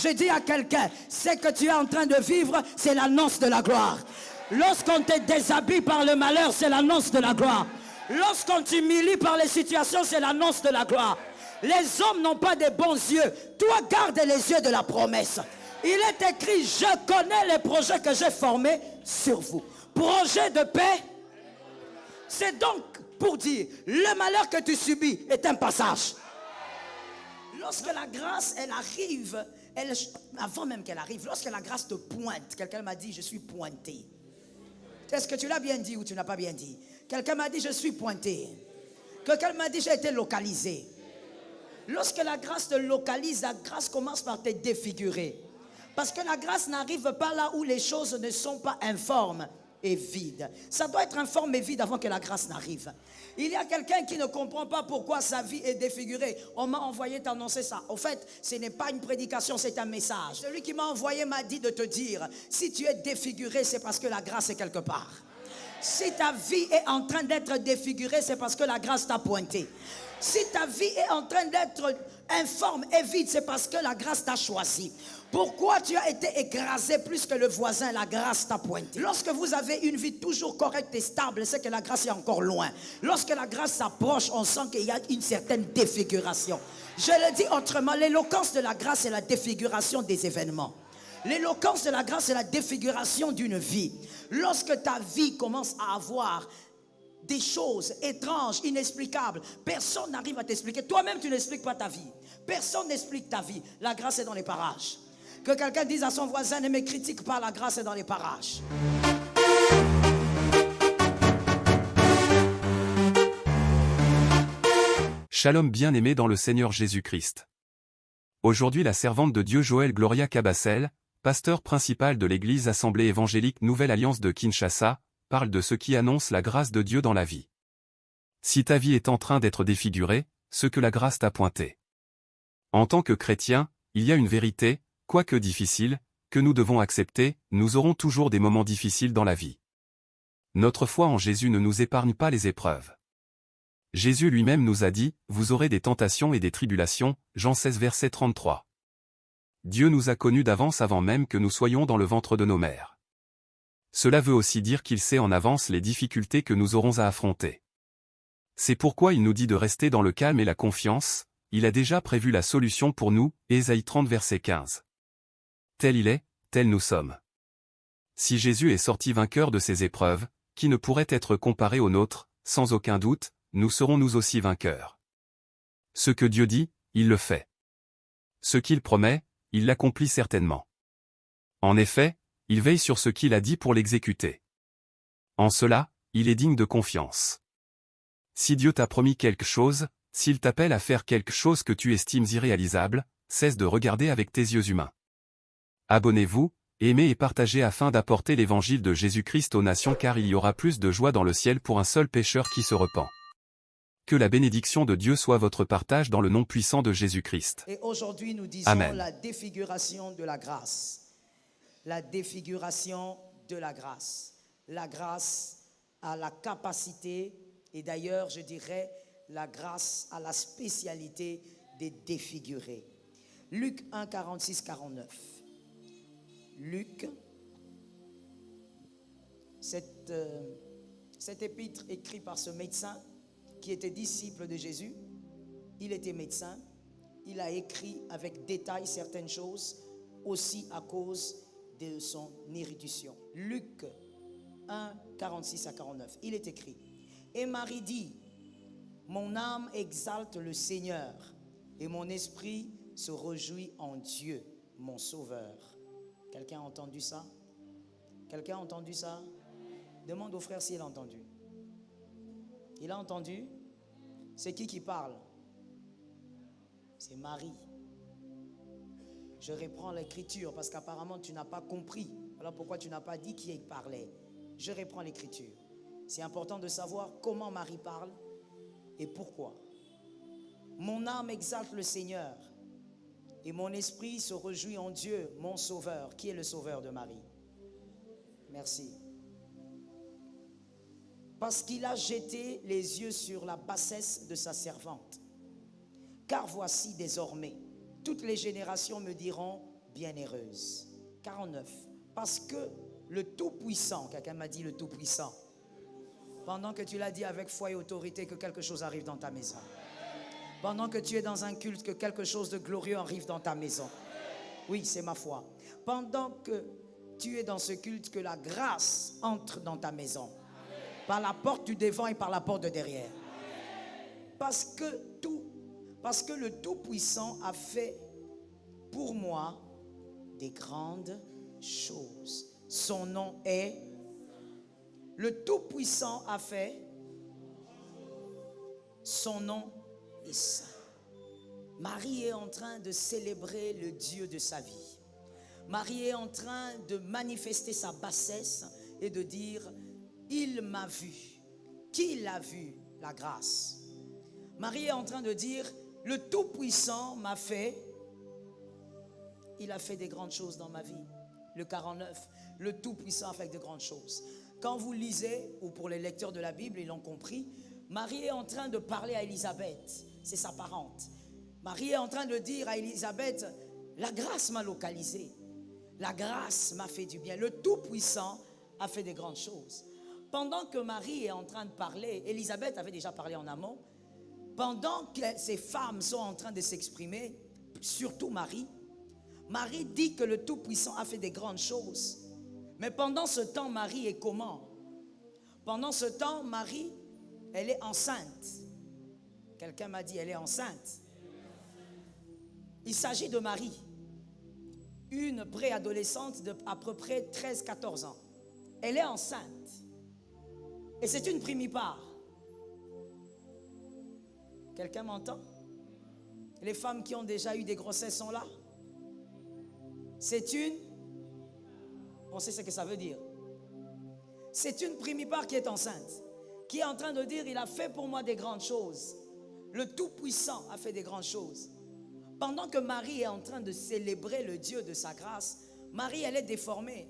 Je dis à quelqu'un, ce que tu es en train de vivre, c'est l'annonce de la gloire. Lorsqu'on te déshabille par le malheur, c'est l'annonce de la gloire. Lorsqu'on t'humilie par les situations, c'est l'annonce de la gloire. Les hommes n'ont pas de bons yeux. Toi, garde les yeux de la promesse. Il est écrit, je connais les projets que j'ai formés sur vous. Projet de paix. C'est donc pour dire, le malheur que tu subis est un passage. Lorsque la grâce, elle arrive, avant même qu'elle arrive, lorsque la grâce te pointe, quelqu'un m'a dit, je suis pointé. Est-ce que tu l'as bien dit ou tu n'as pas bien dit? Quelqu'un m'a dit, je suis pointé. Quelqu'un m'a dit, j'ai été localisé. Lorsque la grâce te localise, la grâce commence par te défigurer. Parce que la grâce n'arrive pas là où les choses ne sont pas informes et vides. Ça doit être informe et vide avant que la grâce n'arrive. Il y a quelqu'un qui ne comprend pas pourquoi sa vie est défigurée. On m'a envoyé t'annoncer ça. En fait, ce n'est pas une prédication, c'est un message. Celui qui m'a envoyé m'a dit de te dire, si tu es défiguré, c'est parce que la grâce est quelque part. Si ta vie est en train d'être défigurée, c'est parce que la grâce t'a pointé. Si ta vie est en train d'être informe et vide, c'est parce que la grâce t'a choisi. Pourquoi tu as été écrasé plus que le voisin? La grâce t'a pointé. Lorsque vous avez une vie toujours correcte et stable, c'est que la grâce est encore loin. Lorsque la grâce s'approche, on sent qu'il y a une certaine défiguration. Je le dis autrement, l'éloquence de la grâce est la défiguration des événements. L'éloquence de la grâce est la défiguration d'une vie. Lorsque ta vie commence à avoir des choses étranges, inexplicables, personne n'arrive à t'expliquer. Toi-même, tu n'expliques pas ta vie. Personne n'explique ta vie. La grâce est dans les parages. Que quelqu'un dise à son voisin, ne me critique pas, la grâce est dans les parages. Shalom bien-aimé dans le Seigneur Jésus-Christ. Aujourd'hui la servante de Dieu Joël Gloria Cabassel, pasteur principal de l'église Assemblée évangélique Nouvelle Alliance de Kinshasa, parle de ce qui annonce la grâce de Dieu dans la vie. Si ta vie est en train d'être défigurée, ce que la grâce t'a pointé. En tant que chrétien, il y a une vérité, quoique difficile, que nous devons accepter, nous aurons toujours des moments difficiles dans la vie. Notre foi en Jésus ne nous épargne pas les épreuves. Jésus lui-même nous a dit, vous aurez des tentations et des tribulations, Jean 16 verset 33. Dieu nous a connus d'avance avant même que nous soyons dans le ventre de nos mères. Cela veut aussi dire qu'il sait en avance les difficultés que nous aurons à affronter. C'est pourquoi il nous dit de rester dans le calme et la confiance, il a déjà prévu la solution pour nous, Ésaïe 30 verset 15. Tel il est, tel nous sommes. Si Jésus est sorti vainqueur de ces épreuves, qui ne pourraient être comparées aux nôtres, sans aucun doute, nous serons nous aussi vainqueurs. Ce que Dieu dit, il le fait. Ce qu'il promet, il l'accomplit certainement. En effet, il veille sur ce qu'il a dit pour l'exécuter. En cela, il est digne de confiance. Si Dieu t'a promis quelque chose, s'il t'appelle à faire quelque chose que tu estimes irréalisable, cesse de regarder avec tes yeux humains. Abonnez-vous, aimez et partagez afin d'apporter l'évangile de Jésus-Christ aux nations car il y aura plus de joie dans le ciel pour un seul pécheur qui se repent. Que la bénédiction de Dieu soit votre partage dans le nom puissant de Jésus-Christ. Et aujourd'hui, nous disons Amen. La défiguration de la grâce. La défiguration de la grâce. La grâce a la capacité, et d'ailleurs, je dirais, la grâce a la spécialité de défigurer. Luc 1, 46, 49. Luc, cet épître écrit par ce médecin qui était disciple de Jésus, il était médecin, il a écrit avec détail certaines choses, aussi à cause de son érudition. Luc 1, 46 à 49, il est écrit, et Marie dit, mon âme exalte le Seigneur, et mon esprit se réjouit en Dieu, mon Sauveur. Quelqu'un a entendu ça? Quelqu'un a entendu ça? Demande au frère s'il a entendu. Il a entendu? C'est qui parle? C'est Marie. Je reprends l'écriture parce qu'apparemment tu n'as pas compris. Alors pourquoi tu n'as pas dit qui parlait? Je reprends l'écriture. C'est important de savoir comment Marie parle et pourquoi. Mon âme exalte le Seigneur et mon esprit se réjouit en Dieu, mon Sauveur. Qui est le Sauveur de Marie? Merci. Parce qu'il a jeté les yeux sur la bassesse de sa servante. Car voici désormais, toutes les générations me diront, bienheureuse. 49. Parce que le Tout-Puissant, quelqu'un m'a dit le Tout-Puissant, pendant que tu l'as dit avec foi et autorité, que quelque chose arrive dans ta maison. Pendant que tu es dans un culte, que quelque chose de glorieux arrive dans ta maison. Oui, c'est ma foi. Pendant que tu es dans ce culte, que la grâce entre dans ta maison. Par la porte du devant et par la porte de derrière. Parce que le Tout-Puissant a fait pour moi des grandes choses. Son nom est... Le Tout-Puissant a fait... Son nom est saint. Marie est en train de célébrer le Dieu de sa vie. Marie est en train de manifester sa bassesse et de dire, il m'a vu. Qui l'a vu? La grâce. Marie est en train de dire, le Tout-Puissant m'a fait, il a fait des grandes choses dans ma vie. Le 49, le Tout-Puissant a fait de grandes choses. Quand vous lisez, ou pour les lecteurs de la Bible, ils l'ont compris, Marie est en train de parler à Élisabeth, c'est sa parente. Marie est en train de dire à Élisabeth, la grâce m'a localisé. La grâce m'a fait du bien. Le Tout-Puissant a fait des grandes choses. Pendant que Marie est en train de parler, Élisabeth avait déjà parlé en amont, pendant que ces femmes sont en train de s'exprimer, surtout Marie, Marie dit que le Tout-Puissant a fait des grandes choses. Mais pendant ce temps, Marie est comment? Pendant ce temps, Marie, elle est enceinte. Quelqu'un m'a dit, elle est enceinte. Il s'agit de Marie, une préadolescente de à peu près 13-14 ans. Elle est enceinte. Et c'est une primipare. Quelqu'un m'entend? Les femmes qui ont déjà eu des grossesses sont là. C'est une... On sait ce que ça veut dire. C'est une primipare qui est enceinte, qui est en train de dire, il a fait pour moi des grandes choses. Le Tout-Puissant a fait des grandes choses. Pendant que Marie est en train de célébrer le Dieu de sa grâce, Marie, elle est déformée.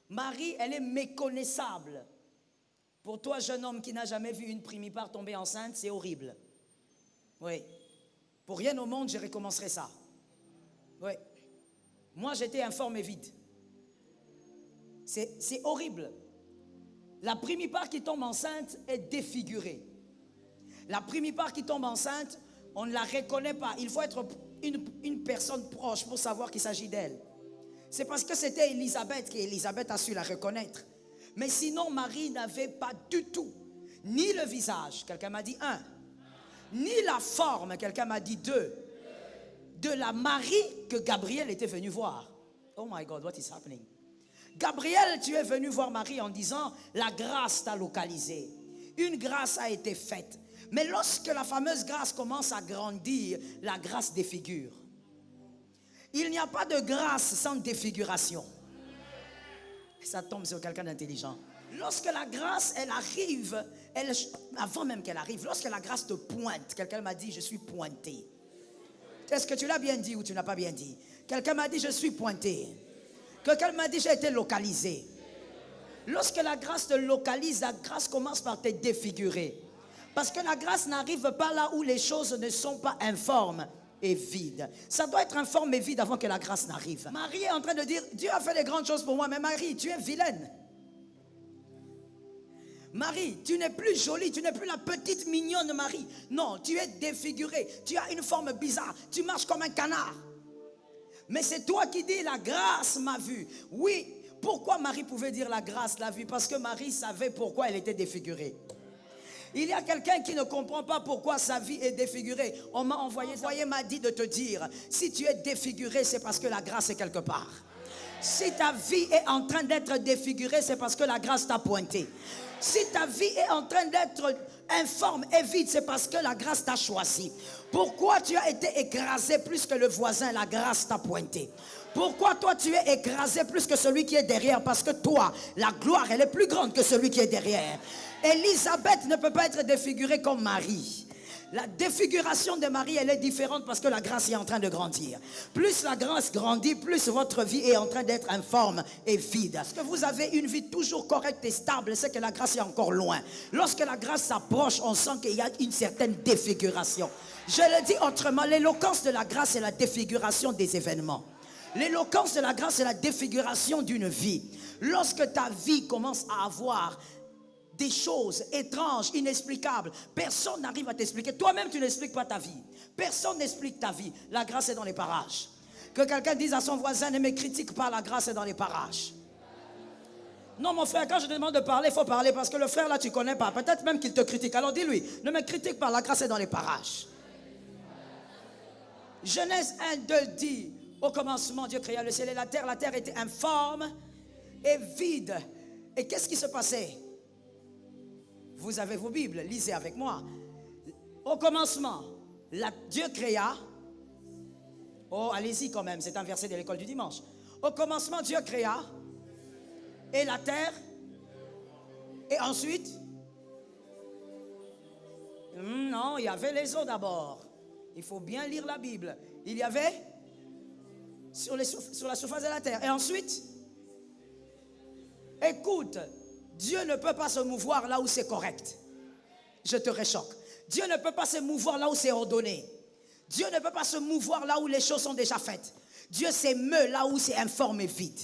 Marie, elle est méconnaissable. Pour toi, jeune homme qui n'a jamais vu une primipare tomber enceinte, c'est horrible. Oui. Pour rien au monde, je recommencerai ça. Oui. Moi, j'étais informe et vide. C'est horrible. La primipare qui tombe enceinte est défigurée. La primipare qui tombe enceinte, on ne la reconnaît pas. Il faut être une personne proche pour savoir qu'il s'agit d'elle. C'est parce que c'était Élisabeth qu'Élisabeth a su la reconnaître. Mais sinon, Marie n'avait pas du tout, ni le visage, quelqu'un m'a dit un, ni la forme, quelqu'un m'a dit deux, de la Marie que Gabriel était venu voir. Oh my God, what is happening? Gabriel, tu es venu voir Marie en disant, la grâce t'a localisé. Une grâce a été faite. Mais lorsque la fameuse grâce commence à grandir, la grâce défigure. Il n'y a pas de grâce sans défiguration. Ça tombe sur quelqu'un d'intelligent. Lorsque la grâce, elle arrive, avant même qu'elle arrive, lorsque la grâce te pointe, quelqu'un m'a dit, je suis pointé. Est-ce que tu l'as bien dit ou tu n'as pas bien dit? Quelqu'un m'a dit, je suis pointé. Quelqu'un m'a dit, j'ai été localisé. Lorsque la grâce te localise, la grâce commence par te défigurer. Parce que la grâce n'arrive pas là où les choses ne sont pas informes et vides. Ça doit être informe et vide avant que la grâce n'arrive. Marie est en train de dire, Dieu a fait des grandes choses pour moi, mais Marie, tu es vilaine. Marie, tu n'es plus jolie, tu n'es plus la petite mignonne Marie. Non, tu es défigurée, tu as une forme bizarre, tu marches comme un canard. Mais c'est toi qui dis, la grâce m'a vue. Oui, pourquoi Marie pouvait dire la grâce l'a vue? Parce que Marie savait pourquoi elle était défigurée. Il y a quelqu'un qui ne comprend pas pourquoi sa vie est défigurée. On m'a envoyé m'a dit de te dire, si tu es défiguré, c'est parce que la grâce est quelque part. Si ta vie est en train d'être défigurée, c'est parce que la grâce t'a pointé. Si ta vie est en train d'être informe et vide, c'est parce que la grâce t'a choisi. Pourquoi tu as été écrasé plus que le voisin? La grâce t'a pointé. Pourquoi toi tu es écrasé plus que celui qui est derrière? Parce que toi, la gloire, elle est plus grande que celui qui est derrière. Élisabeth ne peut pas être défigurée comme Marie. La défiguration de Marie, elle est différente parce que la grâce est en train de grandir. Plus la grâce grandit, plus votre vie est en train d'être informe et vide. Est-ce que vous avez une vie toujours correcte et stable? C'est que la grâce est encore loin. Lorsque la grâce s'approche, on sent qu'il y a une certaine défiguration. Je le dis autrement, l'éloquence de la grâce, c'est la défiguration des événements. L'éloquence de la grâce, c'est la défiguration d'une vie. Lorsque ta vie commence à avoir des choses étranges, inexplicables. Personne n'arrive à t'expliquer. Toi-même, tu n'expliques pas ta vie. Personne n'explique ta vie. La grâce est dans les parages. Que quelqu'un dise à son voisin, ne me critique pas, la grâce est dans les parages. Non, mon frère, quand je te demande de parler, il faut parler parce que le frère, là, tu ne connais pas. Peut-être même qu'il te critique. Alors dis-lui, ne me critique pas, la grâce est dans les parages. Genèse 1, 2 dit, au commencement, Dieu créa le ciel et la terre. La terre était informe et vide. Et qu'est-ce qui se passait? Vous avez vos Bibles, lisez avec moi. Au commencement, Dieu créa. Oh, allez-y quand même, c'est un verset de l'école du dimanche. Au commencement, Dieu créa. Et la terre. Et ensuite. Non, il y avait les eaux d'abord. Il faut bien lire la Bible. Il y avait sur la surface de la terre. Et ensuite. Écoute. Dieu ne peut pas se mouvoir là où c'est correct. Je te réchoque. Dieu ne peut pas se mouvoir là où c'est ordonné. Dieu ne peut pas se mouvoir là où les choses sont déjà faites. Dieu s'émeut là où c'est informe et vide.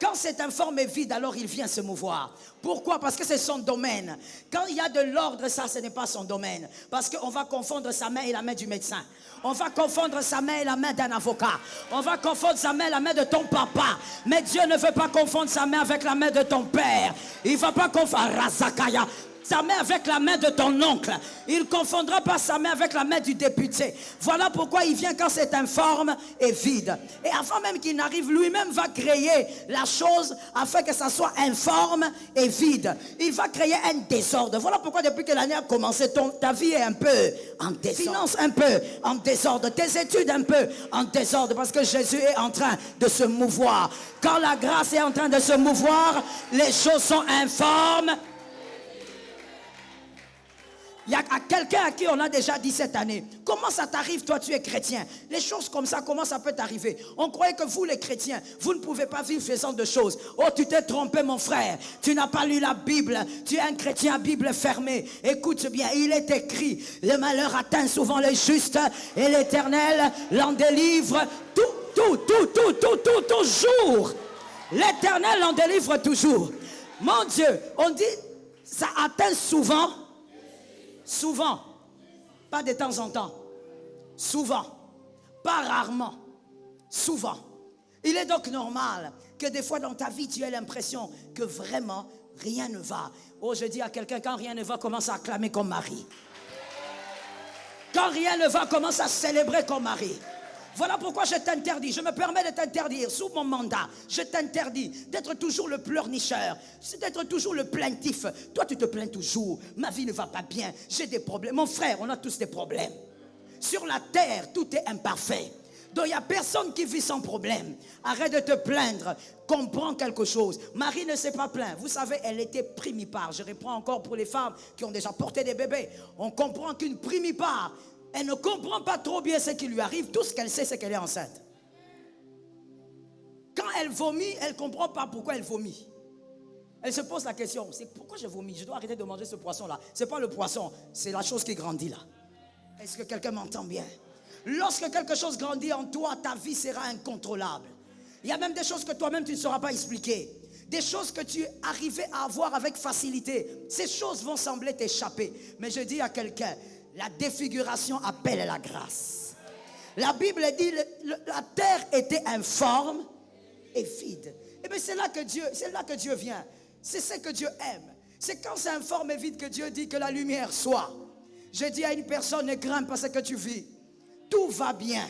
Quand c'est informe et vide, alors il vient se mouvoir. Pourquoi? Parce que c'est son domaine. Quand il y a de l'ordre, ça, ce n'est pas son domaine. Parce qu'on va confondre sa main et la main du médecin. On va confondre sa main et la main d'un avocat. On va confondre sa main et la main de ton papa. Mais Dieu ne veut pas confondre sa main avec la main de ton père. Il ne va pas confondre Razakaya. Sa main avec la main de ton oncle. Il ne confondra pas sa main avec la main du député. Voilà pourquoi il vient quand c'est informe et vide. Et avant même qu'il n'arrive, lui-même va créer la chose afin que ça soit informe et vide. Il va créer un désordre. Voilà pourquoi depuis que l'année a commencé, ta vie est un peu en désordre. Finances un peu en désordre. Tes études un peu en désordre. Parce que Jésus est en train de se mouvoir. Quand la grâce est en train de se mouvoir, les choses sont informes. Il y a quelqu'un à qui on a déjà dit cette année, comment ça t'arrive, toi tu es chrétien? Les choses comme ça, comment ça peut t'arriver? On croyait que vous les chrétiens, vous ne pouvez pas vivre ce genre de choses. Oh, tu t'es trompé mon frère, tu n'as pas lu la Bible, tu es un chrétien à Bible fermée. Écoute bien, il est écrit, le malheur atteint souvent les justes et l'Éternel l'en délivre toujours. L'Éternel l'en délivre toujours. Mon Dieu, on dit, ça atteint souvent. Souvent, pas de temps en temps, souvent, pas rarement, souvent. Il est donc normal que des fois dans ta vie, tu aies l'impression que vraiment rien ne va. Oh, je dis à quelqu'un, quand rien ne va, commence à acclamer comme Marie. Quand rien ne va, commence à célébrer comme Marie. Voilà pourquoi je t'interdis, je me permets de t'interdire sous mon mandat, je t'interdis d'être toujours le pleurnicheur, d'être toujours le plaintif. Toi tu te plains toujours, ma vie ne va pas bien, j'ai des problèmes. Mon frère, on a tous des problèmes. Sur la terre, tout est imparfait. Donc il n'y a personne qui vit sans problème. Arrête de te plaindre, comprends quelque chose. Marie ne s'est pas plainte. Vous savez, elle était primipare. Je reprends encore pour les femmes qui ont déjà porté des bébés. On comprend qu'une primipare, elle ne comprend pas trop bien ce qui lui arrive. Tout ce qu'elle sait, c'est qu'elle est enceinte. Quand elle vomit, elle ne comprend pas pourquoi elle vomit. Elle se pose la question, c'est pourquoi je vomis? Je dois arrêter de manger ce poisson-là. Ce n'est pas le poisson, c'est la chose qui grandit là. Est-ce que quelqu'un m'entend bien? Lorsque quelque chose grandit en toi, ta vie sera incontrôlable. Il y a même des choses que toi-même tu ne sauras pas expliquer. Des choses que tu arrivais à avoir avec facilité. Ces choses vont sembler t'échapper. Mais je dis à quelqu'un, la défiguration appelle la grâce. La Bible dit la terre était informe et vide. Et bien c'est là que Dieu vient. C'est ce que Dieu aime. C'est quand c'est informe et vide que Dieu dit que la lumière soit. Je dis à une personne, ne crains pas ce que tu vis. Tout va bien.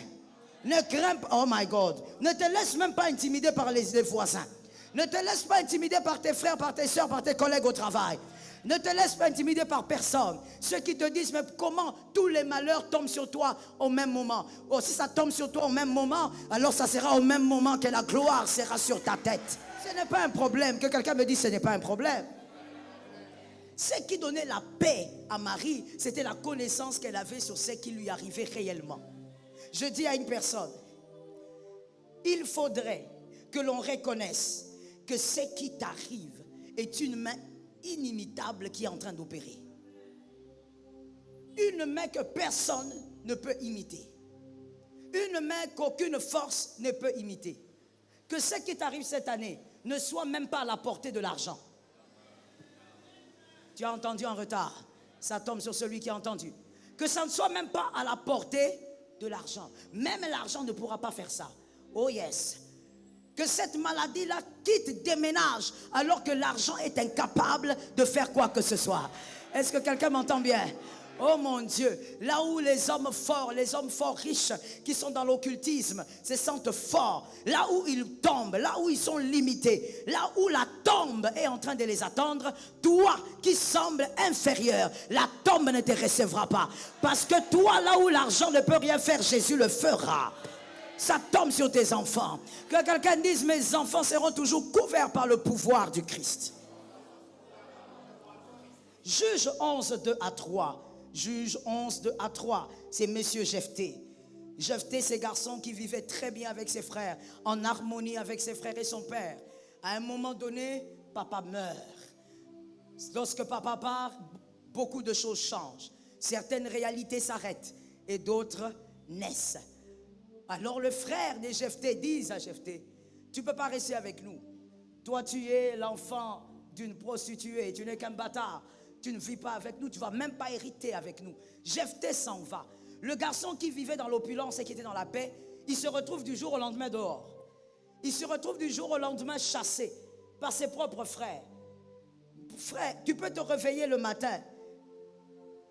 Ne crains pas, oh my God. Ne te laisse même pas intimider par les voisins. Ne te laisse pas intimider par tes frères, par tes soeurs, par tes collègues au travail. Ne te laisse pas intimider par personne. Ceux qui te disent, mais comment tous les malheurs tombent sur toi au même moment? Oh, si ça tombe sur toi au même moment, alors ça sera au même moment que la gloire sera sur ta tête. Ce n'est pas un problème. Que quelqu'un me dise, ce n'est pas un problème. Ce qui donnait la paix à Marie, c'était la connaissance qu'elle avait sur ce qui lui arrivait réellement. Je dis à une personne, il faudrait que l'on reconnaisse que ce qui t'arrive est une main inimitable qui est en train d'opérer. Une main que personne ne peut imiter. Une main qu'aucune force ne peut imiter. Que ce qui t'arrive cette année ne soit même pas à la portée de l'argent. Tu as entendu en retard. Ça tombe sur celui qui a entendu. Que ça ne soit même pas à la portée de l'argent. Même l'argent ne pourra pas faire ça. Oh yes. Que cette maladie-là quitte, déménage, alors que l'argent est incapable de faire quoi que ce soit. Est-ce que quelqu'un m'entend bien? Oh mon Dieu, là où les hommes forts riches qui sont dans l'occultisme se sentent forts, là où ils tombent, là où ils sont limités, là où la tombe est en train de les attendre, toi qui sembles inférieur, la tombe ne te recevra pas. Parce que toi, là où l'argent ne peut rien faire, Jésus le fera. Ça tombe sur tes enfants. Que quelqu'un dise, mes enfants seront toujours couverts par le pouvoir du Christ. Juge 11, 2 à 3. Juge 11, 2 à 3. C'est monsieur Jephthé. Jephthé, ce garçon qui vivait très bien avec ses frères, en harmonie avec ses frères et son père. À un moment donné, papa meurt. Lorsque papa part, beaucoup de choses changent. Certaines réalités s'arrêtent et d'autres naissent. Alors le frère de Jephthé dit à Jephthé, tu ne peux pas rester avec nous. Toi, tu es l'enfant d'une prostituée, tu n'es qu'un bâtard. Tu ne vis pas avec nous, tu ne vas même pas hériter avec nous. Jephthé s'en va. Le garçon qui vivait dans l'opulence et qui était dans la paix, il se retrouve du jour au lendemain dehors. Il se retrouve du jour au lendemain chassé par ses propres frères. Frère, tu peux te réveiller le matin,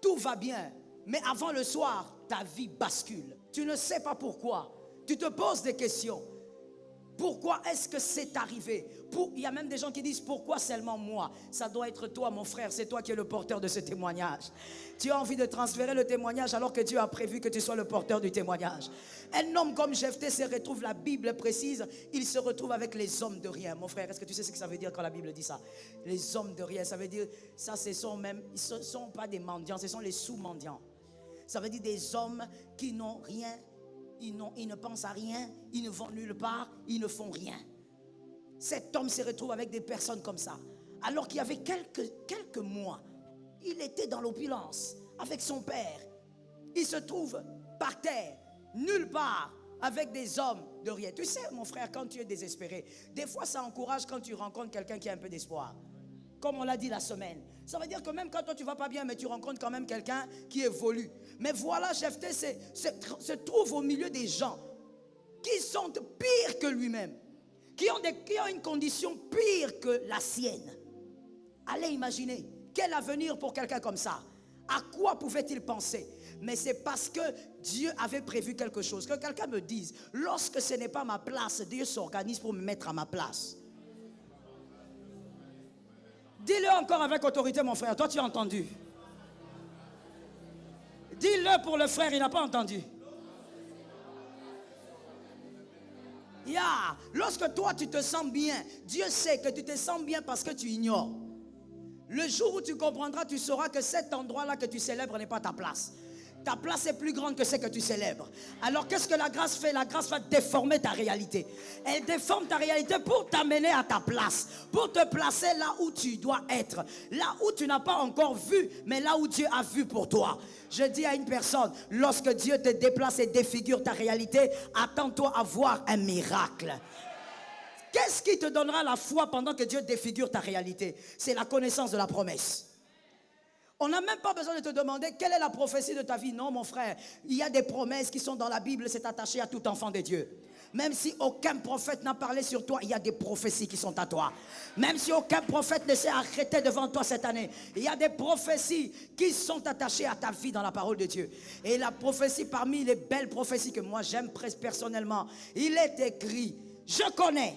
tout va bien, mais avant le soir, ta vie bascule. Tu ne sais pas pourquoi. Tu te poses des questions. Pourquoi est-ce que c'est arrivé? Il y a même des gens qui disent, pourquoi seulement moi? Ça doit être toi, mon frère, c'est toi qui es le porteur de ce témoignage. Tu as envie de transférer le témoignage alors que Dieu a prévu que tu sois le porteur du témoignage. Un homme comme Jephthé se retrouve, la Bible précise, il se retrouve avec les hommes de rien. Mon frère, est-ce que tu sais ce que ça veut dire quand la Bible dit ça? Les hommes de rien, ça veut dire, ça ce sont même, ils ne sont pas des mendiants, ce sont les sous-mendiants. Ça veut dire des hommes qui n'ont rien. Ils ne pensent à rien, ils ne vont nulle part, ils ne font rien. Cet homme se retrouve avec des personnes comme ça. Alors qu'il y avait quelques mois, il était dans l'opulence avec son père. Il se trouve par terre, nulle part, avec des hommes de rien. Tu sais, mon frère, quand tu es désespéré, des fois ça encourage quand tu rencontres quelqu'un qui a un peu d'espoir. Comme on l'a dit la semaine. Ça veut dire que même quand toi tu ne vas pas bien, mais tu rencontres quand même quelqu'un qui évolue. Mais voilà, Jephthé se trouve au milieu des gens qui sont pires que lui-même. Qui ont une condition pire que la sienne. Allez imaginer, quel avenir pour quelqu'un comme ça? À quoi pouvait-il penser? Mais c'est parce que Dieu avait prévu quelque chose. Que quelqu'un me dise, lorsque ce n'est pas ma place, Dieu s'organise pour me mettre à ma place. Dis-le encore avec autorité, mon frère. Toi, tu as entendu. Dis-le pour le frère, il n'a pas entendu. Lorsque toi, tu te sens bien, Dieu sait que tu te sens bien parce que tu ignores. Le jour où tu comprendras, tu sauras que cet endroit-là que tu célèbres n'est pas ta place. Ta place est plus grande que ce que tu célèbres. Alors qu'est-ce que la grâce fait? La grâce va déformer ta réalité. Elle déforme ta réalité pour t'amener à ta place. Pour te placer là où tu dois être. Là où tu n'as pas encore vu, mais là où Dieu a vu pour toi. Je dis à une personne, lorsque Dieu te déplace et défigure ta réalité, attends-toi à voir un miracle. Qu'est-ce qui te donnera la foi pendant que Dieu défigure ta réalité? C'est la connaissance de la promesse. On n'a même pas besoin de te demander quelle est la prophétie de ta vie. Non, mon frère, il y a des promesses qui sont dans la Bible, c'est attaché à tout enfant de Dieu. Même si aucun prophète n'a parlé sur toi, il y a des prophéties qui sont à toi. Même si aucun prophète ne s'est arrêté devant toi cette année, il y a des prophéties qui sont attachées à ta vie dans la parole de Dieu. Et la prophétie, parmi les belles prophéties que moi j'aime personnellement, il est écrit, je connais.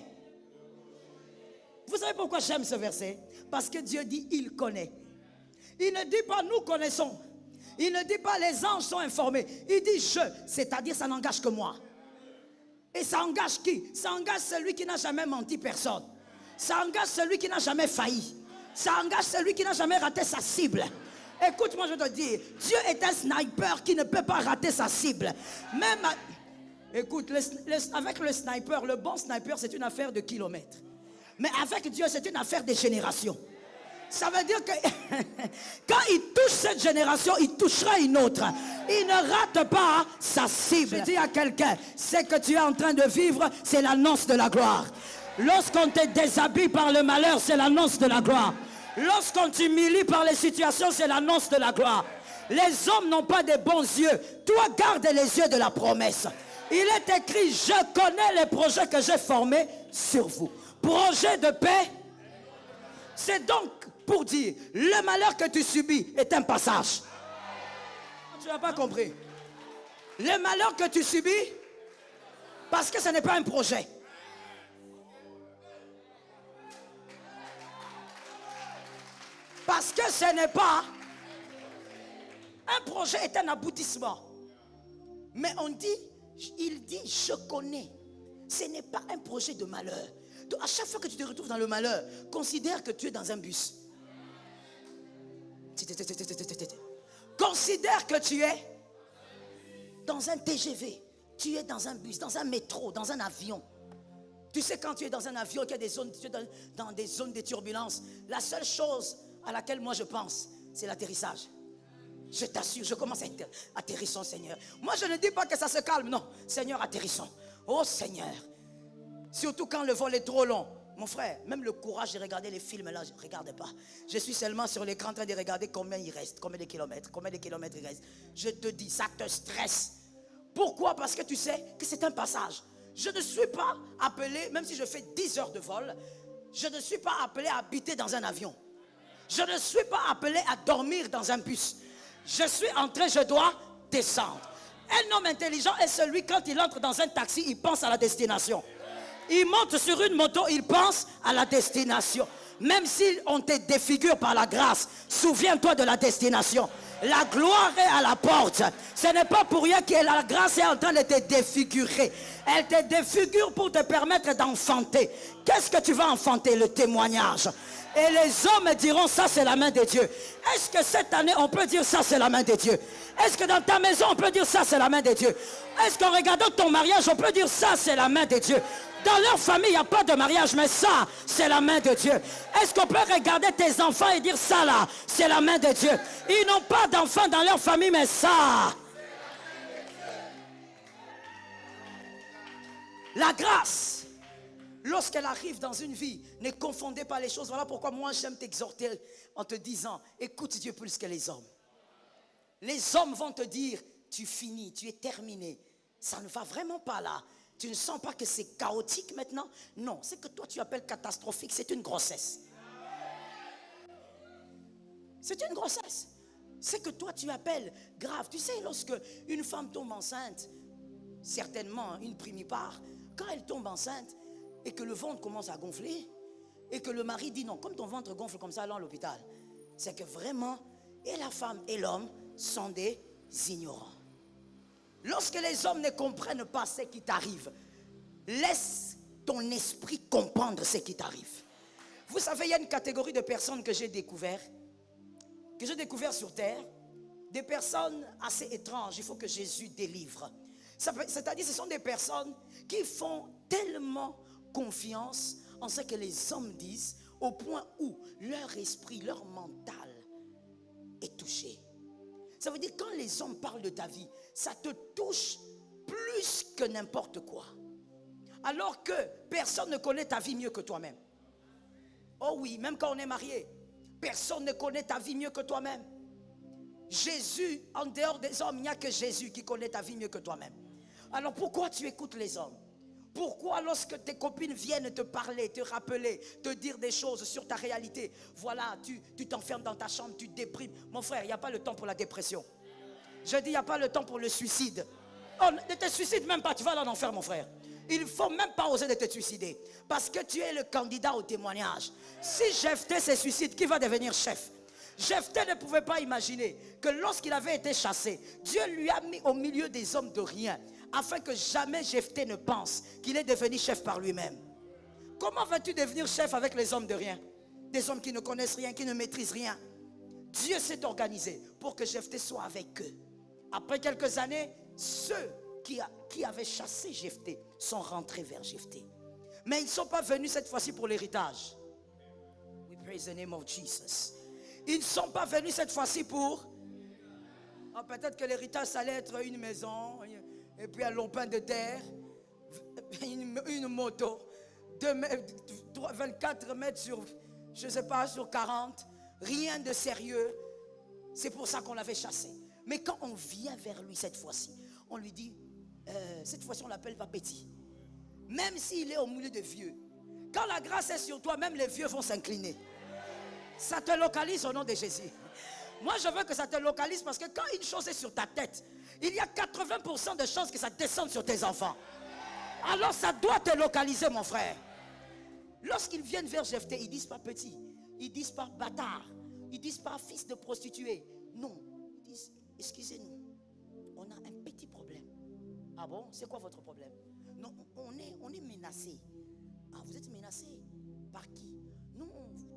Vous savez pourquoi j'aime ce verset? Parce que Dieu dit, il connaît. Il ne dit pas nous connaissons. Il ne dit pas les anges sont informés. Il dit je, c'est-à-dire ça n'engage que moi. Et ça engage qui? Ça engage celui qui n'a jamais menti personne. Ça engage celui qui n'a jamais failli. Ça engage celui qui n'a jamais raté sa cible. Écoute-moi, je te dis, Dieu est un sniper qui ne peut pas rater sa cible. Écoute, avec le sniper, le bon sniper, c'est une affaire de kilomètres. Mais avec Dieu, c'est une affaire de génération. Ça veut dire que quand il touche cette génération, il touchera une autre. Il ne rate pas sa cible. Je dis à quelqu'un, ce que tu es en train de vivre, c'est l'annonce de la gloire. Lorsqu'on te déshabille par le malheur, c'est l'annonce de la gloire. Lorsqu'on t'humilie par les situations, c'est l'annonce de la gloire. Les hommes n'ont pas de bons yeux. Toi, garde les yeux de la promesse. Il est écrit, je connais les projets que j'ai formés sur vous. Projet de paix. C'est donc pour dire, le malheur que tu subis est un passage. Tu n'as pas compris. Le malheur que tu subis, parce que ce n'est pas un projet. Parce que ce n'est pas un projet, est un aboutissement. Mais il dit, je connais. Ce n'est pas un projet de malheur. Donc à chaque fois que tu te retrouves dans le malheur, considère que tu es dans un bus. Considère que tu es dans un TGV. Tu es dans un bus, dans un métro, dans un avion. Tu sais, quand tu es dans un avion, qu'il y a des zones, tu es dans des zones de turbulence, la seule chose à laquelle moi je pense, c'est l'atterrissage. Je t'assure, je commence à atterrissons, Seigneur. Moi, je ne dis pas que ça se calme, non. Seigneur, atterrissons. Oh, Seigneur. Surtout quand le vol est trop long. Mon frère, même le courage de regarder les films là, je ne regarde pas. Je suis seulement sur l'écran en train de regarder combien il reste, combien de kilomètres il reste. Je te dis, ça te stresse. Pourquoi? Parce que tu sais que c'est un passage. Je ne suis pas appelé, même si je fais 10 heures de vol, je ne suis pas appelé à habiter dans un avion. Je ne suis pas appelé à dormir dans un bus. Je suis entré, je dois descendre. Un homme intelligent est celui, quand il entre dans un taxi, il pense à la destination. Il monte sur une moto, il pense à la destination. Même si on te défigure par la grâce, souviens-toi de la destination. La gloire est à la porte. Ce n'est pas pour rien que la grâce est en train de te défigurer. Elle te défigure pour te permettre d'enfanter. Qu'est-ce que tu vas enfanter? Le témoignage. Et les hommes diront, ça c'est la main de Dieu. Est-ce que cette année on peut dire ça c'est la main de Dieu? Est-ce que dans ta maison on peut dire ça c'est la main de Dieu? Est-ce qu'en regardant ton mariage on peut dire ça c'est la main de Dieu? Dans leur famille il n'y a pas de mariage, mais ça c'est la main de Dieu. Est-ce qu'on peut regarder tes enfants et dire ça là c'est la main de Dieu? Ils n'ont pas d'enfants dans leur famille, mais ça, la grâce, lorsqu'elle arrive dans une vie, ne confondez pas les choses. Voilà pourquoi moi j'aime t'exhorter en te disant, écoute Dieu plus que les hommes. Les hommes vont te dire, tu finis, tu es terminé. Ça ne va vraiment pas là. Tu ne sens pas que c'est chaotique maintenant? Non, ce que toi tu appelles catastrophique, c'est une grossesse. C'est une grossesse. Ce que toi tu appelles grave. Tu sais, lorsque une femme tombe enceinte, certainement une primipare, quand elle tombe enceinte et que le ventre commence à gonfler et que le mari dit non, comme ton ventre gonfle comme ça, allons à l'hôpital, c'est que vraiment, et la femme et l'homme sont des ignorants. Lorsque les hommes ne comprennent pas ce qui t'arrive, laisse ton esprit comprendre ce qui t'arrive. Vous savez, il y a une catégorie de personnes que j'ai découvert sur terre, des personnes assez étranges. Il faut que Jésus délivre. C'est-à-dire, ce sont des personnes qui font tellement confiance en ce que les hommes disent, au point où leur esprit, leur mental est touché. Ça veut dire quand les hommes parlent de ta vie, ça te touche plus que n'importe quoi. Alors que personne ne connaît ta vie mieux que toi-même. Oh oui, même quand on est marié, personne ne connaît ta vie mieux que toi-même. Jésus, en dehors des hommes, il n'y a que Jésus qui connaît ta vie mieux que toi-même. Alors pourquoi tu écoutes les hommes? Pourquoi lorsque tes copines viennent te parler, te rappeler, te dire des choses sur ta réalité, voilà, tu t'enfermes dans ta chambre, tu déprimes. Mon frère, il n'y a pas le temps pour la dépression. Je dis, il n'y a pas le temps pour le suicide. Oh, ne te suicide même pas, tu vas dans l'enfer, mon frère. Il ne faut même pas oser de te suicider. Parce que tu es le candidat au témoignage. Si Jephthé se suicide, qui va devenir chef? Jephthé ne pouvait pas imaginer que lorsqu'il avait été chassé, Dieu lui a mis au milieu des hommes de rien, afin que jamais Jephthé ne pense qu'il est devenu chef par lui-même. Comment vas-tu devenir chef avec les hommes de rien? des hommes qui ne connaissent rien, qui ne maîtrisent rien. Dieu s'est organisé pour que Jephthé soit avec eux. Après quelques années, ceux qui avaient chassé Jephthé sont rentrés vers Jephthé. Mais ils ne sont pas venus cette fois-ci pour l'héritage. We praise the name of Jesus. Ils ne sont pas venus cette fois-ci pour... Oh, peut-être que l'héritage, ça allait être une maison, et puis un lopin de terre, une moto, 24 mètres sur, je ne sais pas, sur 40. Rien de sérieux. C'est pour ça qu'on l'avait chassé. Mais quand on vient vers lui cette fois-ci, on lui dit, cette fois-ci on l'appelle pas petit. Même s'il est au milieu de vieux, quand la grâce est sur toi, même les vieux vont s'incliner. Ça te localise au nom de Jésus. Moi je veux que ça te localise parce que quand une chose est sur ta tête, il y a 80% de chances que ça descende sur tes enfants. Alors ça doit te localiser, mon frère. Lorsqu'ils viennent vers Jephthé, ils disent pas petit, ils disent pas bâtard, ils disent pas fils de prostituée. Non, ils disent excusez-nous, on a un petit problème. Ah bon, c'est quoi votre problème? Non, on est menacé. Ah, vous êtes menacé par qui? Non,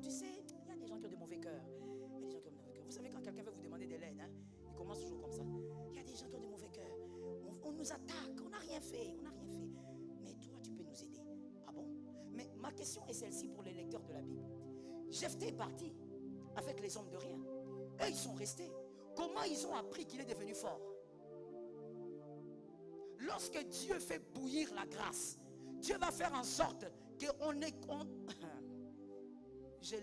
tu sais, il y a des gens qui ont de mauvais cœurs. Il y a des gens qui ont de mauvais cœurs. Vous savez, quand quelqu'un veut vous demander de l'aide, hein, il commence toujours comme ça. Il y a des gens qui ont de mauvais cœurs. On nous attaque, on n'a rien fait, on n'a rien fait. Mais toi, tu peux nous aider. Ah bon? Mais ma question est celle-ci pour les lecteurs de la Bible. Jephthé est parti avec les hommes de rien. Eux, ils sont restés. Comment ils ont appris qu'il est devenu fort? Lorsque Dieu fait bouillir la grâce, Dieu va faire en sorte qu'on est... Je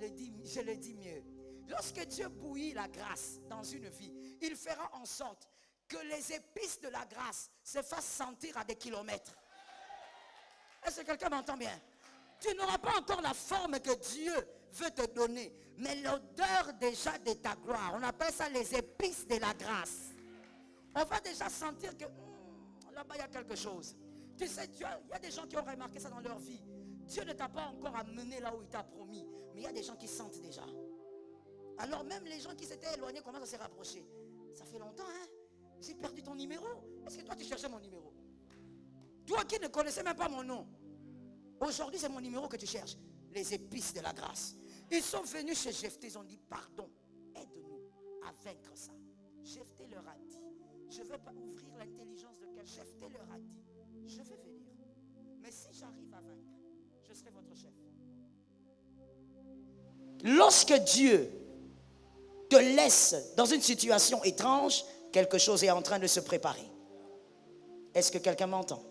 le dis mieux. Lorsque Dieu bouillit la grâce dans une vie, il fera en sorte que les épices de la grâce se fassent sentir à des kilomètres. Est-ce que quelqu'un m'entend bien? Tu n'auras pas encore la forme que Dieu veut te donner, mais l'odeur déjà de ta gloire. On appelle ça les épices de la grâce. On va déjà sentir que là-bas il y a quelque chose. Tu sais, il y a des gens qui ont remarqué ça dans leur vie. Dieu ne t'a pas encore amené là où il t'a promis, mais il y a des gens qui sentent déjà. Alors même les gens qui s'étaient éloignés commencent à se rapprocher. Ça fait longtemps, hein? J'ai perdu ton numéro. Est-ce que toi tu cherchais mon numéro? Toi qui ne connaissais même pas mon nom. Aujourd'hui c'est mon numéro que tu cherches. Les épices de la grâce. Ils sont venus chez Jephthé, ils ont dit pardon, aide-nous à vaincre ça. Jephthé leur a dit, je ne veux pas ouvrir l'intelligence de quelqu'un. Jephthé leur a dit, je vais venir. Mais si j'arrive à vaincre, je serai votre chef. Lorsque Dieu te laisse dans une situation étrange, quelque chose est en train de se préparer. Est-ce que quelqu'un m'entend?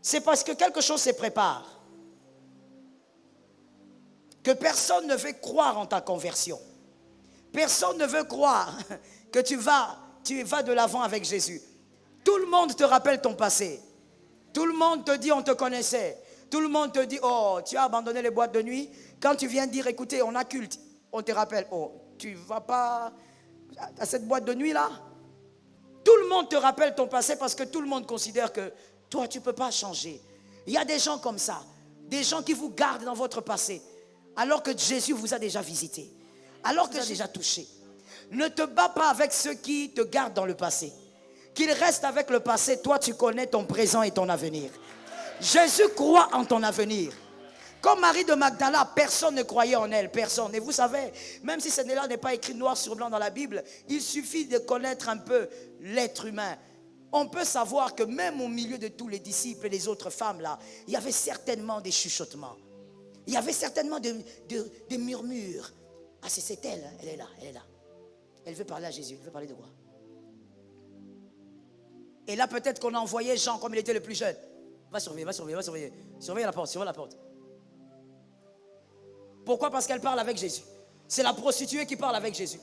C'est parce que quelque chose se prépare que personne ne veut croire en ta conversion. Personne ne veut croire que tu vas de l'avant avec Jésus. Tout le monde te rappelle ton passé. Tout le monde te dit on te connaissait. Tout le monde te dit oh tu as abandonné les boîtes de nuit. Quand tu viens dire écoutez on a culte, on te rappelle oh tu vas pas à cette boîte de nuit là. Tout le monde te rappelle ton passé parce que tout le monde considère que toi tu ne peux pas changer. Il y a des gens comme ça, des gens qui vous gardent dans votre passé alors que Jésus vous a déjà visité, alors que vous a déjà touché. Ne te bats pas avec ceux qui te gardent dans le passé. Qu'ils restent avec le passé, toi tu connais ton présent et ton avenir. Jésus croit en ton avenir. Comme Marie de Magdala, personne ne croyait en elle, personne. Et vous savez, même si ce n'est pas écrit noir sur blanc dans la Bible, il suffit de connaître un peu l'être humain. On peut savoir que même au milieu de tous les disciples et les autres femmes là, il y avait certainement des chuchotements. Il y avait certainement des murmures. Ah c'est elle, hein? Elle est là, elle est là. Elle veut parler à Jésus, elle veut parler de quoi? Et là peut-être qu'on a envoyé Jean comme il était le plus jeune. Va surveiller, va surveiller, va surveiller. Surveille la porte, surveille la porte. Pourquoi? Parce qu'elle parle avec Jésus. C'est la prostituée qui parle avec Jésus.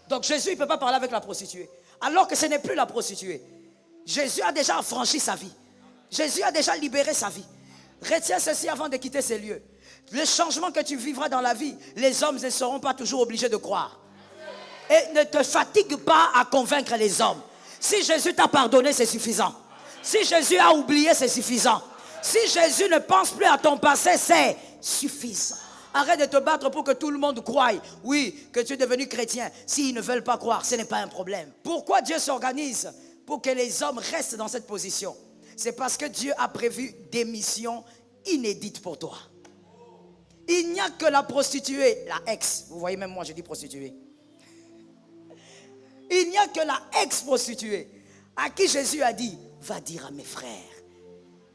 Donc Jésus, il ne peut pas parler avec la prostituée. Alors que ce n'est plus la prostituée. Jésus a déjà affranchi sa vie. Jésus a déjà libéré sa vie. Retiens ceci avant de quitter ces lieux. Le changement que tu vivras dans la vie, les hommes ne seront pas toujours obligés de croire. Et ne te fatigue pas à convaincre les hommes. Si Jésus t'a pardonné, c'est suffisant. Si Jésus a oublié, c'est suffisant. Si Jésus ne pense plus à ton passé, c'est suffisant. Arrête de te battre pour que tout le monde croie, oui, que tu es devenu chrétien. S'ils ne veulent pas croire, ce n'est pas un problème. Pourquoi Dieu s'organise pour que les hommes restent dans cette position? C'est parce que Dieu a prévu des missions inédites pour toi. Il n'y a que la prostituée, la ex. Vous voyez, même moi je dis prostituée. Il n'y a que la ex-prostituée à qui Jésus a dit, va dire à mes frères.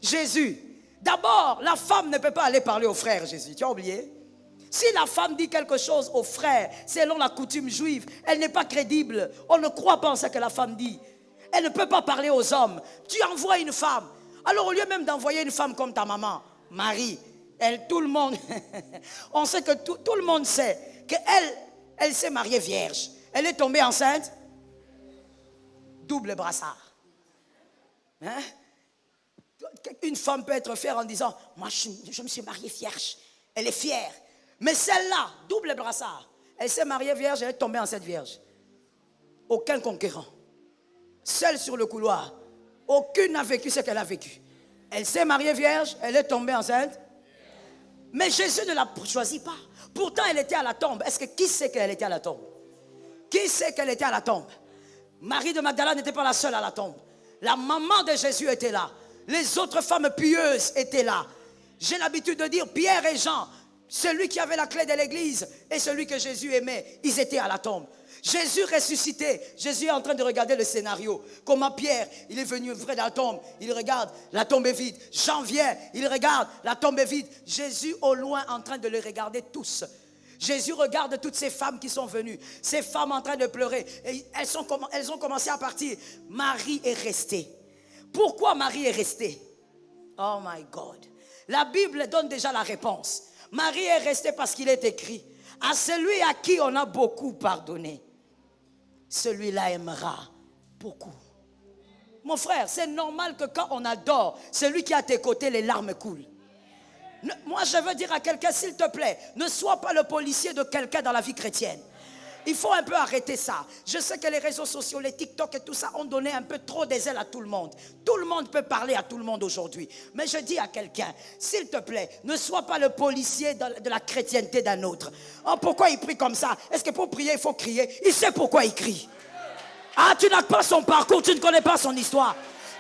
Jésus, d'abord, la femme ne peut pas aller parler aux frères, Jésus. Tu as oublié? Si la femme dit quelque chose aux frères, selon la coutume juive, elle n'est pas crédible. On ne croit pas en ce que la femme dit. Elle ne peut pas parler aux hommes. Tu envoies une femme. Alors au lieu même d'envoyer une femme comme ta maman, Marie, elle, tout le monde, on sait que tout le monde sait qu'elle s'est mariée vierge. Elle est tombée enceinte. Double brassard. Hein? Une femme peut être fière en disant, moi je me suis mariée vierge. Elle est fière. Mais celle-là, double brassard, elle s'est mariée vierge, elle est tombée enceinte vierge. Aucun conquérant. Seule sur le couloir. Aucune n'a vécu ce qu'elle a vécu. Elle s'est mariée vierge, elle est tombée enceinte. Mais Jésus ne l'a choisi pas. Pourtant, elle était à la tombe. Est-ce que qui sait qu'elle était à la tombe? Qui sait qu'elle était à la tombe? Marie de Magdala n'était pas la seule à la tombe. La maman de Jésus était là. Les autres femmes pieuses étaient là. J'ai l'habitude de dire Pierre et Jean, celui qui avait la clé de l'église et celui que Jésus aimait, ils étaient à la tombe. Jésus ressuscité, Jésus est en train de regarder le scénario. Comment Pierre, il est venu vrai dans la tombe, il regarde, la tombe est vide. Jean vient, il regarde, la tombe est vide. Jésus au loin en train de les regarder tous. Jésus regarde toutes ces femmes qui sont venues, ces femmes en train de pleurer. Et elles ont commencé à partir. Marie est restée. Pourquoi Marie est restée? Oh my God. La Bible donne déjà la réponse. Marie est restée parce qu'il est écrit, à celui à qui on a beaucoup pardonné, celui-là aimera beaucoup. Mon frère, c'est normal que quand on adore celui qui est à tes côtés, les larmes coulent. Moi, je veux dire à quelqu'un, s'il te plaît, ne sois pas le policier de quelqu'un dans la vie chrétienne. Il faut un peu arrêter ça. Je sais que les réseaux sociaux, les TikTok et tout ça ont donné un peu trop des ailes à tout le monde. Tout le monde peut parler à tout le monde aujourd'hui. Mais je dis à quelqu'un, s'il te plaît, ne sois pas le policier de la chrétienté d'un autre. Oh, pourquoi il prie comme ça? Est-ce que pour prier, il faut crier? Il sait pourquoi il crie. Ah, tu n'as pas son parcours, tu ne connais pas son histoire.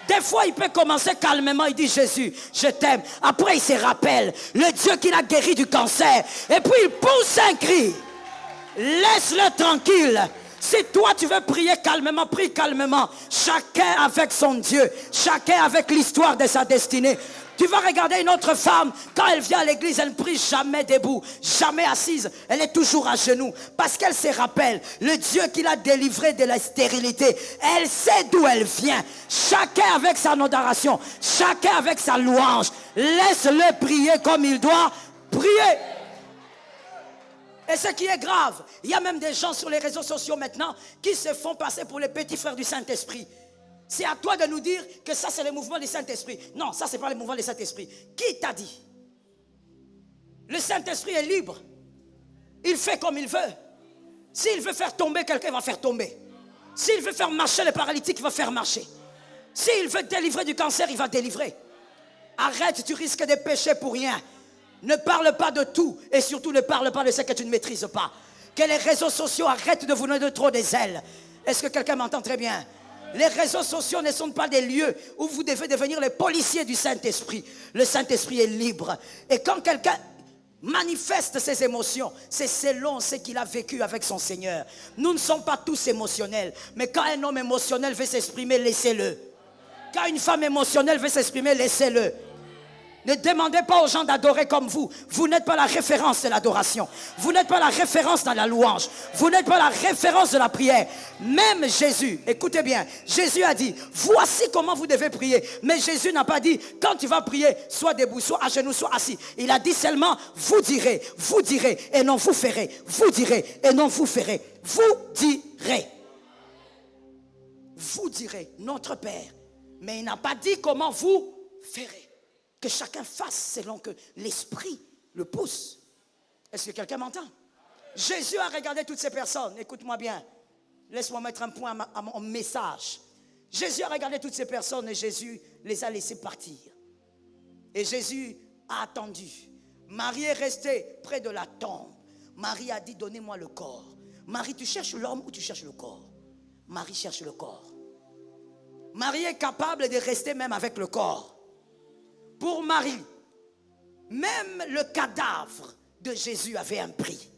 Des fois, il peut commencer calmement, il dit Jésus, je t'aime. Après, il se rappelle le Dieu qui l'a guéri du cancer. Et puis, il pousse un cri. Laisse-le tranquille. Si toi tu veux prier calmement, prie calmement. Chacun avec son Dieu, chacun avec l'histoire de sa destinée. Tu vas regarder une autre femme, quand elle vient à l'église, elle ne prie jamais debout, jamais assise, elle est toujours à genoux, parce qu'elle se rappelle le Dieu qui l'a délivrée de la stérilité. Elle sait d'où elle vient. Chacun avec sa adoration, chacun avec sa louange. Laisse-le prier comme il doit prier. Et ce qui est grave, il y a même des gens sur les réseaux sociaux maintenant qui se font passer pour les petits frères du Saint-Esprit. C'est à toi de nous dire que ça c'est le mouvement du Saint-Esprit. Non, ça c'est pas le mouvement du Saint-Esprit. Qui t'a dit? Le Saint-Esprit est libre. Il fait comme il veut. S'il veut faire tomber quelqu'un, il va faire tomber. S'il veut faire marcher les paralytiques, il va faire marcher. S'il veut délivrer du cancer, il va délivrer. Arrête, tu risques de pécher pour rien. Ne parle pas de tout et surtout ne parle pas de ce que tu ne maîtrises pas. Que les réseaux sociaux arrêtent de vous donner trop des ailes. Est-ce que quelqu'un m'entend très bien? Les réseaux sociaux ne sont pas des lieux où vous devez devenir les policiers du Saint-Esprit. Le Saint-Esprit est libre. Et quand quelqu'un manifeste ses émotions, c'est selon ce qu'il a vécu avec son Seigneur. Nous ne sommes pas tous émotionnels. Mais quand un homme émotionnel veut s'exprimer, laissez-le. Quand une femme émotionnelle veut s'exprimer, laissez-le. Ne demandez pas aux gens d'adorer comme vous. Vous n'êtes pas la référence de l'adoration. Vous n'êtes pas la référence dans la louange. Vous n'êtes pas la référence de la prière. Même Jésus, écoutez bien, Jésus a dit, voici comment vous devez prier. Mais Jésus n'a pas dit, quand tu vas prier, sois debout, sois à genoux, sois assis. Il a dit seulement, vous direz et non vous ferez. Vous direz et non vous ferez. Vous direz. Vous direz, notre Père. Mais il n'a pas dit comment vous ferez. Que chacun fasse selon que l'esprit le pousse. Est-ce que quelqu'un m'entend? Jésus a regardé toutes ces personnes. Écoute-moi bien. Laisse-moi mettre un point à mon message. Jésus a regardé toutes ces personnes et Jésus les a laissés partir. Et Jésus a attendu. Marie est restée près de la tombe. Marie a dit, donnez-moi le corps. Marie, tu cherches l'homme ou tu cherches le corps? Marie cherche le corps. Marie est capable de rester même avec le corps. Pour Marie, même le cadavre de Jésus avait un prix.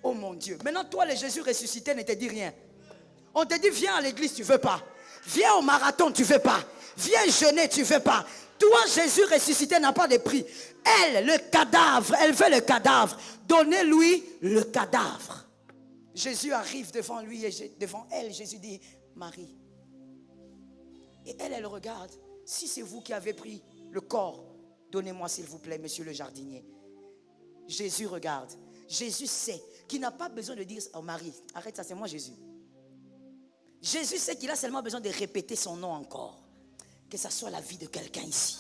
Oh mon Dieu. Maintenant, toi, le Jésus ressuscité ne te dit rien. On te dit, viens à l'église, tu ne veux pas. Viens au marathon, tu ne veux pas. Viens jeûner, tu ne veux pas. Toi, Jésus ressuscité n'a pas de prix. Elle, le cadavre, elle veut le cadavre. Donnez-lui le cadavre. Jésus arrive devant lui et devant elle, Jésus dit, Marie. Et elle regarde. Si c'est vous qui avez pris le corps, donnez-moi s'il vous plaît, monsieur le jardinier. Jésus regarde. Jésus sait qu'il n'a pas besoin de dire, oh Marie, arrête ça, c'est moi Jésus. Jésus sait qu'il a seulement besoin de répéter son nom encore. Que ça soit la vie de quelqu'un ici.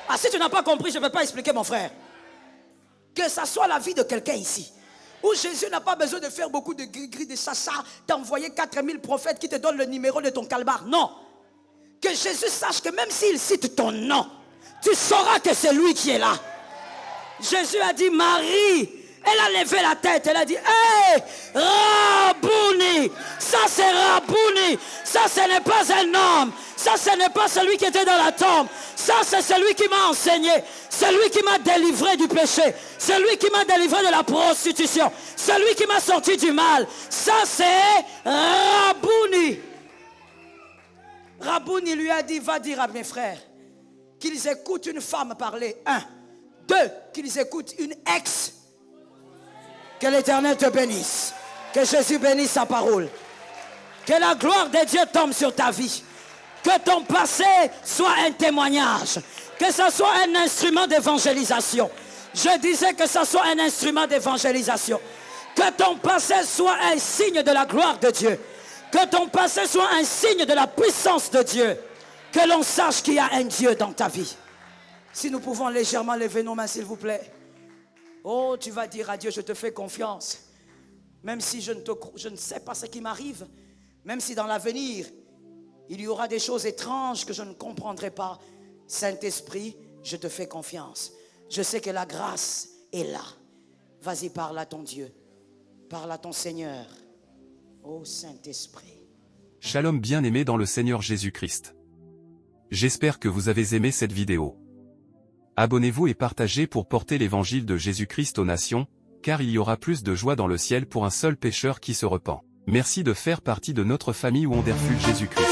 Ah, si tu n'as pas compris, je ne peux pas expliquer, mon frère. Que ça soit la vie de quelqu'un ici. Où Jésus n'a pas besoin de faire beaucoup de gris-gris, de chacha, d'envoyer 4000 prophètes qui te donnent le numéro de ton calbar. Non. Que Jésus sache que même s'il cite ton nom, tu sauras que c'est lui qui est là. Jésus a dit, Marie. Elle a levé la tête, elle a dit, hey, Rabouni, ça c'est Rabouni, ça ce n'est pas un homme, ça ce n'est pas celui qui était dans la tombe, ça c'est celui qui m'a enseigné, celui qui m'a délivré du péché, celui qui m'a délivré de la prostitution, celui qui m'a sorti du mal, ça c'est Rabouni. Rabouni lui a dit, va dire à mes frères qu'ils écoutent une femme parler, 1, 2, qu'ils écoutent une ex. Que l'Éternel te bénisse. Que Jésus bénisse sa parole. Que la gloire de Dieu tombe sur ta vie. Que ton passé soit un témoignage. Que ce soit un instrument d'évangélisation. Je disais que ce soit un instrument d'évangélisation. Que ton passé soit un signe de la gloire de Dieu. Que ton passé soit un signe de la puissance de Dieu. Que l'on sache qu'il y a un Dieu dans ta vie. Si nous pouvons légèrement lever nos mains, s'il vous plaît. Oh, tu vas dire à Dieu, je te fais confiance. Même si je ne sais pas ce qui m'arrive, même si dans l'avenir, il y aura des choses étranges que je ne comprendrai pas. Saint-Esprit, je te fais confiance. Je sais que la grâce est là. Vas-y, parle à ton Dieu. Parle à ton Seigneur. Oh Saint-Esprit. Shalom bien-aimés dans le Seigneur Jésus-Christ. J'espère que vous avez aimé cette vidéo. Abonnez-vous et partagez pour porter l'évangile de Jésus-Christ aux nations, car il y aura plus de joie dans le ciel pour un seul pécheur qui se repent. Merci de faire partie de notre famille Wonderful Jésus-Christ.